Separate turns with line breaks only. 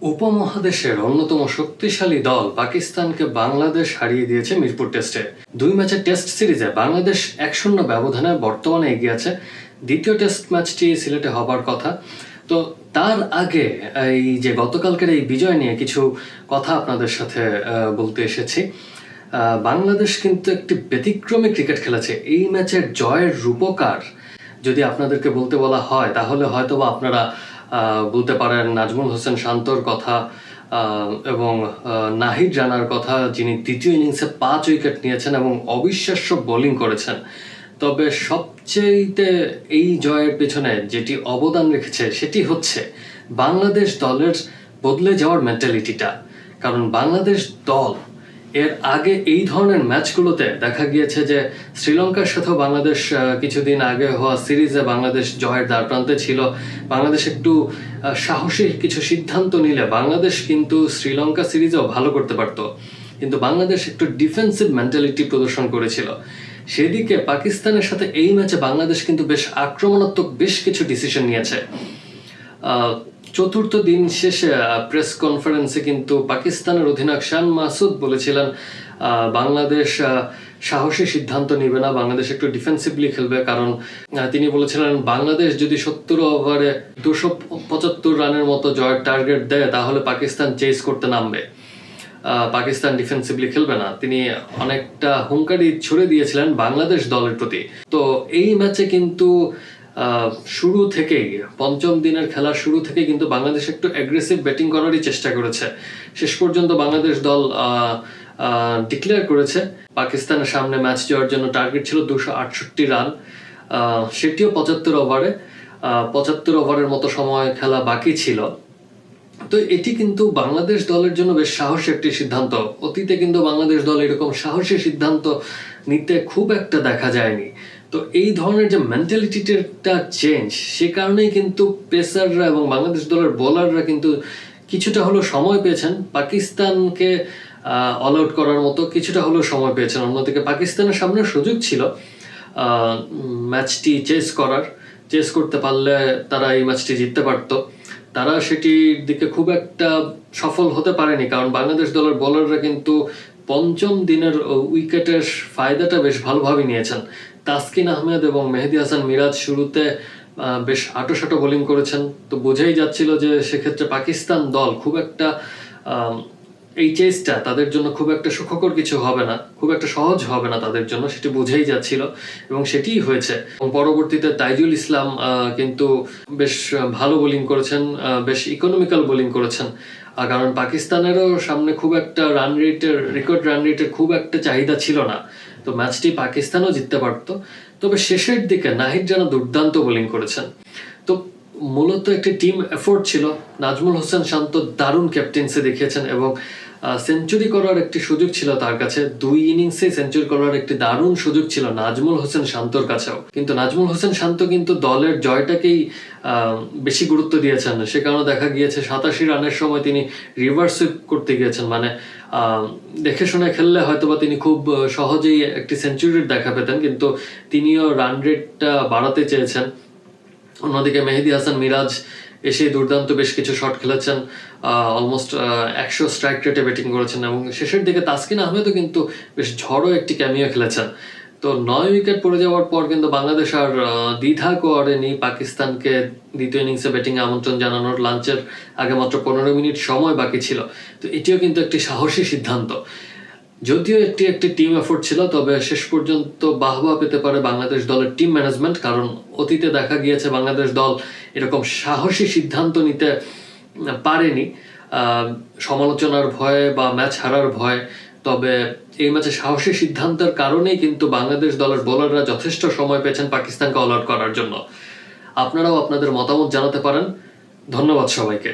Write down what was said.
উপমহাদেশের অন্যতম শক্তিশালী দল পাকিস্তানকে বাংলাদেশ হারিয়ে দিয়েছে মিরপুর টেস্টে। 2 ম্যাচের টেস্ট সিরিজে বাংলাদেশ 1-0 ব্যবধানে বর্তমানে এগিয়ে আছে। দ্বিতীয় টেস্ট ম্যাচটি সিলেটে হবার কথা। তো তার আগে এই যে গতকালকের এই বিজয় নিয়ে কিছু কথা আপনাদের সাথে বলতে এসেছি। বাংলাদেশ কিন্তু একটি ব্যতিক্রমী ক্রিকেট খেলেছে। এই ম্যাচের জয়ের রূপকার যদি আপনাদেরকে বলতে বলা হয়, তাহলে হয়তো আপনারা বলতে পারেন নাজমুল হোসেন শান্তর কথা এবং নাহিদ রানার কথা, যিনি দ্বিতীয় ইনিংসে 5 উইকেট নিয়েছেন এবং অবিশ্বাস্য বোলিং করেছেন। তবে সবচেয়ে এই জয়ের পেছনে যেটি অবদান রেখেছে সেটি হচ্ছে বাংলাদেশ দলের বদলে যাওয়ার মেন্টালিটিটা। কারণ বাংলাদেশ দল এর আগে এই ধরনের ম্যাচগুলোতে দেখা গিয়েছে যে শ্রীলঙ্কার সাথেও বাংলাদেশ কিছুদিন আগে হওয়া সিরিজে বাংলাদেশ জয়ের দ্বারপ্রান্তে ছিল। বাংলাদেশ একটু সাহসী কিছু সিদ্ধান্ত নিলে বাংলাদেশ কিন্তু শ্রীলঙ্কা সিরিজেও ভালো করতে পারত, কিন্তু বাংলাদেশ একটু ডিফেন্সিভ মেন্টালিটি প্রদর্শন করেছিল। সেদিকে পাকিস্তানের সাথে এই ম্যাচে বাংলাদেশ কিন্তু বেশ আক্রমণাত্মক বেশ কিছু ডিসিশন নিয়েছে। চতুর্থ দিন শেষে প্রেস কনফারেন্সে কিন্তু পাকিস্তানের অধিনায়ক শান মাসুদ বলেছিলেন বাংলাদেশ সাহসী সিদ্ধান্ত নেবে না, বাংলাদেশ একটু ডিফেন্সিভলি খেলবে। কারণ তিনি বলেছিলেন বাংলাদেশ যদি 70 ওভারে 275 রানের মতো জয়ের টার্গেট দেয় তাহলে পাকিস্তান চেস করতে নামবে, পাকিস্তান ডিফেন্সিভলি খেলবে না। তিনি অনেকটা হুঙ্কারি ছুড়ে দিয়েছিলেন বাংলাদেশ দলের প্রতি। তো এই ম্যাচে কিন্তু শুরু থেকেই, পঞ্চম দিনের খেলার শুরু থেকে কিন্তু বাংলাদেশ একটু অ্যাগ্রেসিভ ব্যাটিং করারই চেষ্টা করেছে। শেষ পর্যন্ত বাংলাদেশ দল ডিক্লেয়ার করেছে পাকিস্তানের সামনে ম্যাচ যাওয়ার জন্য টার্গেট ছিল 268 রান, সেটিও 75 ওভারে। 75 ওভারের মতো সময় খেলা বাকি ছিল। তো এটি কিন্তু বাংলাদেশ দলের জন্য বেশ সাহসী একটি সিদ্ধান্ত। অতীতে কিন্তু বাংলাদেশ দল এরকম সাহসী সিদ্ধান্ত নিতে খুব একটা দেখা যায়নি। তো এই ধরনের যে মেন্টালিটিটা চেঞ্জ, সে কারণেই কিন্তু পেসাররা এবং বাংলাদেশ দলের বোলাররা কিন্তু কিছুটা হলেও সময় পেয়েছেন পাকিস্তানকে অল আউট করার মতো, কিছুটা হলেও সময় পেয়েছেন। অন্যদিকে পাকিস্তানের সামনে সুযোগ ছিল ম্যাচটি চেস করতে পারলে তারা এই ম্যাচটি জিততে পারত। তারা সেটির দিকে খুব একটা সফল হতে পারেনি, কারণ বাংলাদেশ দলের বোলাররা কিন্তু পঞ্চম দিনের উইকেটের ফায়দাটা বেশ ভালোভাবে নিয়েছেন। তাসকিন আহমেদ এবং মেহেদী হাসান মিরাজ শুরুতে বেশ আঁটোসাঁটো বোলিং করেছেন। তো বোঝাই যাচ্ছিল যে সেক্ষেত্রে পাকিস্তান দল খুব একটা এই চেসটা তাদের জন্য খুব একটা সুখকর কিছু হবে না, খুব একটা সহজ হবে না তাদের জন্য, সেটি বোঝাই যাচ্ছিল এবং সেটিই হয়েছে। এবং পরবর্তীতে তাইজুল ইসলাম কিন্তু বেশ ভালো বোলিং করেছেন, বেশ ইকোনমিক্যাল বোলিং করেছেন। কারণ পাকিস্তানেরও সামনে খুব একটা রেকর্ড রান রেটের খুব একটা চাহিদা ছিল না। তো ম্যাচটি পাকিস্তানও জিততে পারত। তবে শেষের দিকে নাহিদ রানা দুর্দান্ত বোলিং করেছেন। তো মূলত একটি টিম এফোর্ট ছিল। নাজমুল হোসেন শান্ত দারুণ ক্যাপ্টেন্সি দেখিয়েছেন এবং সেঞ্চুরি করার একটি সুযোগ ছিল তার কাছে। 2 ইনিংসে সেঞ্চুরি করার একটি দারুণ সুযোগ ছিল নাজমুল হোসেন শান্তর কাছেও, কিন্তু নাজমুল হোসেন শান্ত কিন্তু দলের জয়টাকেই বেশি গুরুত্ব দিয়েছেন। সে কারণে দেখা গিয়েছে 87 রানের সময় তিনি রিভার্স সুইপ করতে গিয়েছেন। মানে দেখে শুনে খেললে হয়তোবা তিনি খুব সহজেই একটি সেঞ্চুরির দেখা পেতেন, কিন্তু তিনিও রান রেটটা বাড়াতে চেয়েছেন। অন্যদিকে মেহেদী হাসান মিরাজ এসে দুর্দান্ত বেশ কিছু শট খেলেছেন, অলমোস্ট 100 স্ট্রাইক রেটে ব্যাটিং করেছেন এবং শেষের দিকে তাসকিন আহমেদও কিন্তু বেশ ঝড়ো একটি ক্যামিও খেলেছেন। তো 9 উইকেট পড়ে যাওয়ার পর কিন্তু বাংলাদেশ আর দ্বিধা করেনি পাকিস্তানকে দ্বিতীয় ইনিংসে ব্যাটিংয়ে আমন্ত্রণ জানানোর। লাঞ্চের আগে মাত্র 15 মিনিট সময় বাকি ছিল। তো এটিও কিন্তু একটি সাহসী সিদ্ধান্ত। যদিও একটি টিম এফোর্ট ছিল, তবে শেষ পর্যন্ত বাহবা পেতে পারে বাংলাদেশ দলের টিম ম্যানেজমেন্ট। কারণ অতীতে দেখা গিয়েছে বাংলাদেশ দল এরকম সাহসী সিদ্ধান্ত নিতে পারেনি সমালোচনার ভয়ে বা ম্যাচ হারার ভয়ে। তবে এই ম্যাচে সাহসী সিদ্ধান্তের কারণেই কিন্তু বাংলাদেশ দলের বোলাররা যথেষ্ট সময় পেয়েছেন পাকিস্তানকে অল আউট করার জন্য। আপনারাও আপনাদের মতামত জানাতে পারেন। ধন্যবাদ সবাইকে।